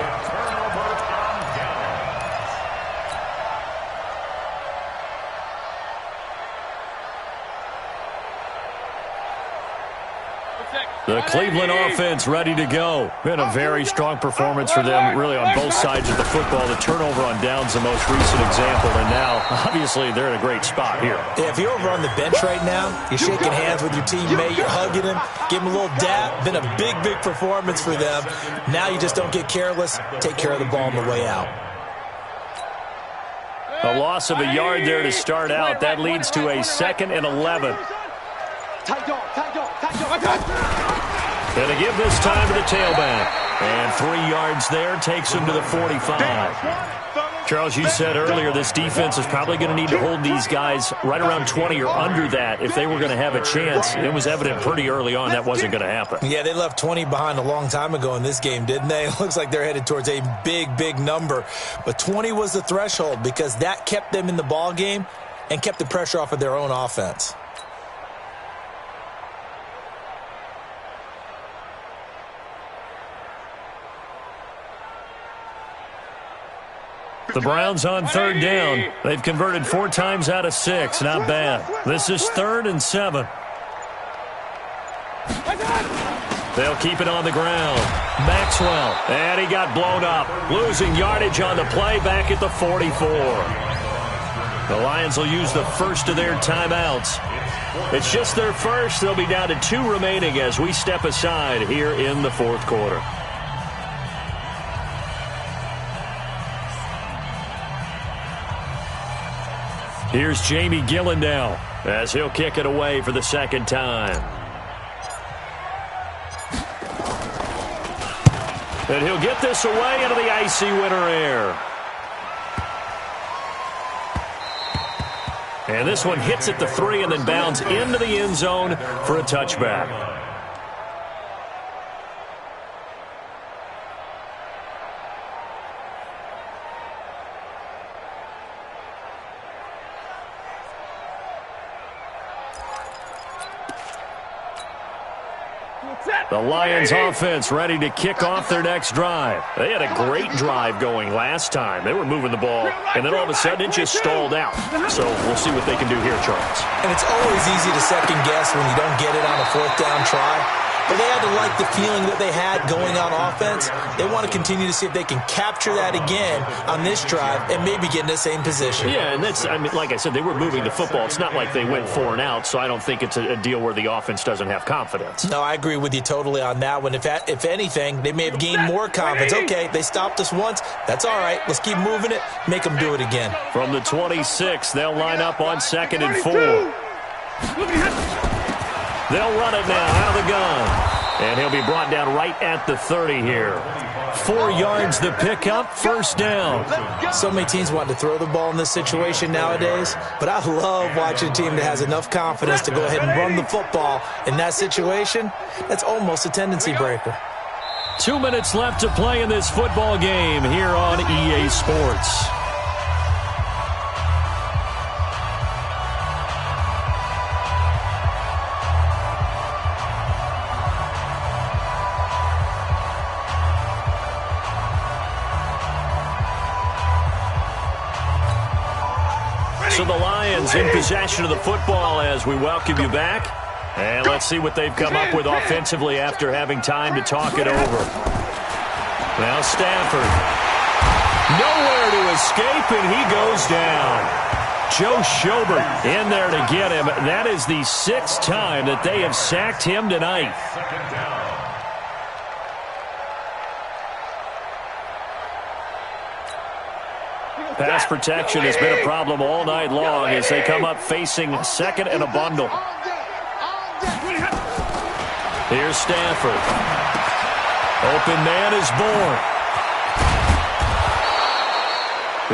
The Cleveland offense ready to go. Been a very strong performance for them, really, on both sides of the football. The turnover on downs the most recent example, and now, obviously, they're in a great spot here. Yeah, if you're over on the bench right now, you're shaking hands with your teammate, you're hugging him, give him a little dap. Been a big, big performance for them. Now you just don't get careless. Take care of the ball on the way out. A loss of a yard there to start out. That leads to a 2nd and 11. Tight dog. Going to give this time to the tailback. And 3 yards there takes him to the 45. Charles, you said earlier this defense is probably going to need to hold these guys right around 20 or under that if they were going to have a chance. It was evident pretty early on that wasn't going to happen. Yeah, they left 20 behind a long time ago in this game, didn't they? It looks like they're headed towards a big, big number. But 20 was the threshold because that kept them in the ball game and kept the pressure off of their own offense. The Browns on 3rd down. They've converted 4 times out of 6. Not bad. This is 3rd and 7. They'll keep it on the ground. Maxwell. And he got blown up. Losing yardage on the play back at the 44. The Lions will use the first of their timeouts. It's just their first. They'll be down to 2 remaining as we step aside here in the 4th quarter. Here's Jamie Gillen now. as he'll kick it away for the second time. And he'll get this away into the icy winter air. And this one hits at the 3 and then bounds into the end zone for a touchback. The Lions offense ready to kick off their next drive. They had a great drive going last time. They were moving the ball, and then all of a sudden it just stalled out. So we'll see what they can do here, Charles. And it's always easy to second guess when you don't get it on a fourth down try. But they had to like the feeling that they had going on offense. They want to continue to see if they can capture that again on this drive and maybe get in the same position. Yeah, and that's, I mean, like I said, they were moving the football. It's not like they went 4 and out, so I don't think it's a deal where the offense doesn't have confidence. No, I agree with you totally on that one. If anything, they may have gained more confidence. Okay, they stopped us once. That's all right. Let's keep moving it. Make them do it again. From the 26, they'll line up on 2nd and 4. They'll run it now out of the gun. And he'll be brought down right at the 30 here. 4 yards the pickup, first down. So many teams want to throw the ball in this situation nowadays, but I love watching a team that has enough confidence to go ahead and run the football in that situation. That's almost a tendency breaker. 2 minutes left to play in this football game here on EA Sports. So the Lions in possession of the football as we welcome you back. And let's see what they've come up with offensively after having time to talk it over. Now Stafford. Nowhere to escape, and he goes down. Joe Schobert in there to get him. That is the 6th time that they have sacked him tonight. Pass protection has been a problem all night long as they come up facing 2nd and a bundle. Here's Stafford. Open man is born.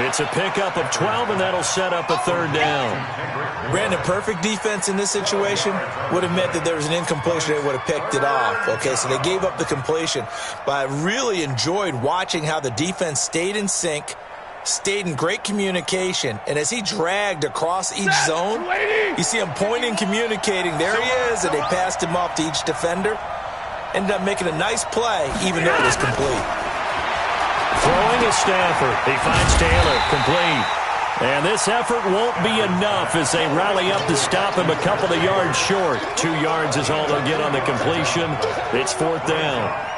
It's a pickup of 12, and that'll set up a 3rd down. Brandon, perfect defense in this situation would have meant that there was an incompletion. They would have picked it off. Okay, so they gave up the completion. But I really enjoyed watching how the defense stayed in sync, stayed in great communication, and as he dragged across each zone, you see him pointing, communicating. There he is, and they passed him off to each defender. Ended up making a nice play, even though it was complete. Throwing is Stafford. He finds Taylor, complete. And this effort won't be enough as they rally up to stop him a couple of yards short. 2 yards is all they'll get on the completion. It's 4th down.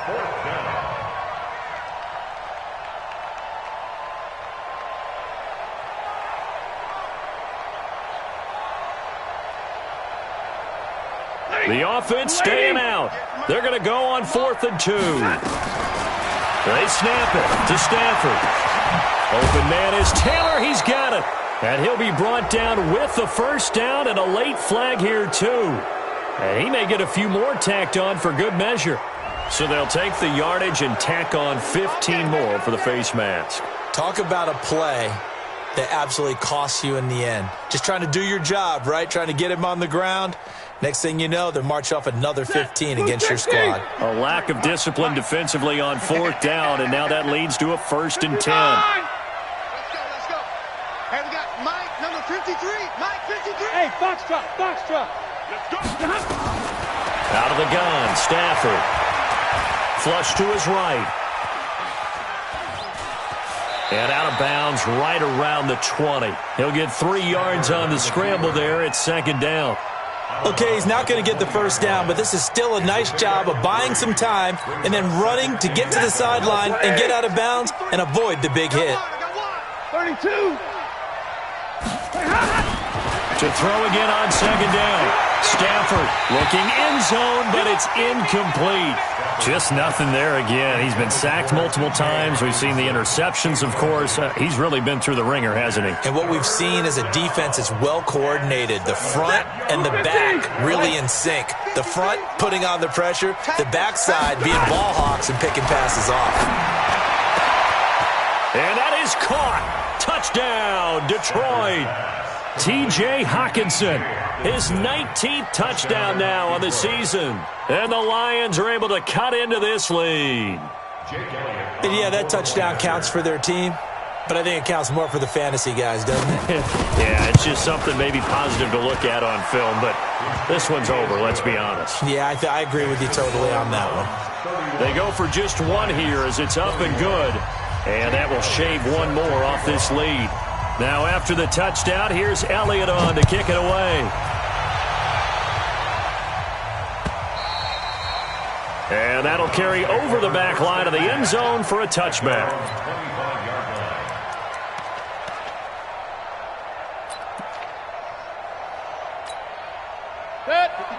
The offense staying out. They're going to go on 4th and 2. They snap it to Stafford. Open man is Taylor. He's got it. And he'll be brought down with the first down and a late flag here, too. And he may get a few more tacked on for good measure. So they'll take the yardage and tack on 15 more for the face mask. Talk about a play that absolutely costs you in the end. Just trying to do your job, right? Trying to get him on the ground. Next thing you know, they'll march off another 15 against your squad. A lack of discipline defensively on 4th down, and now that leads to a 1st and 10. Let's go. Hey, we got Mike, number 53. Mike, 53. Hey, Foxtrot. Let's go. Out of the gun, Stafford. Flush to his right. And out of bounds right around the 20. He'll get 3 yards on the scramble there at 2nd down. Okay, he's not going to get the first down, but this is still a nice job of buying some time and then running to get to the sideline and get out of bounds and avoid the big hit. 32. To To throw again on second down. Stafford looking end zone, but it's incomplete. Just nothing there again. He's been sacked multiple times. We've seen the interceptions, of course. He's really been through the ringer, hasn't he? And what we've seen is a defense is well coordinated. The front and the back really in sync. The front putting on the pressure, the backside being ball hawks and picking passes off. And that is caught. Touchdown, Detroit. T.J. Hockenson, his 19th touchdown now on the season. And the Lions are able to cut into this lead. And yeah, that touchdown counts for their team, but I think it counts more for the fantasy guys, doesn't it? Yeah, it's just something maybe positive to look at on film, but this one's over, let's be honest. Yeah, I agree with you totally on that one. They go for just one here as it's up and good, and that will shave one more off this lead. Now after the touchdown, here's Elliott on to kick it away. And that'll carry over the back line of the end zone for a touchback.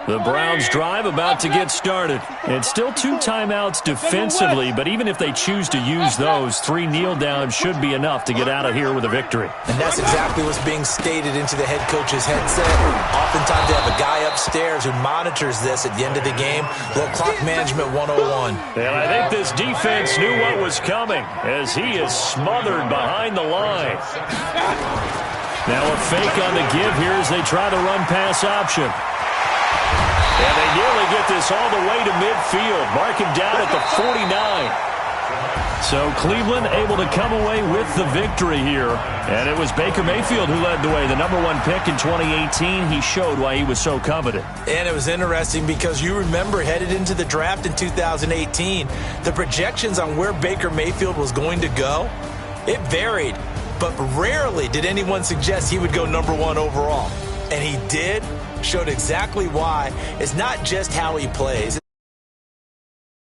The Browns drive about to get started. It's still 2 timeouts defensively, but even if they choose to use those, 3 kneel downs should be enough to get out of here with a victory. And that's exactly what's being stated into the head coach's headset. Oftentimes they have a guy upstairs who monitors this at the end of the game. Little clock management 101. And I think this defense knew what was coming as he is smothered behind the line. Now a fake on the give here as they try the run-pass option. And they nearly get this all the way to midfield. Mark him down at the 49. So Cleveland able to come away with the victory here. And it was Baker Mayfield who led the way. The #1 pick in 2018. He showed why he was so coveted. And it was interesting because you remember headed into the draft in 2018, the projections on where Baker Mayfield was going to go, it varied. But rarely did anyone suggest he would go #1 overall. And he did. Showed exactly why. It's not just how he plays.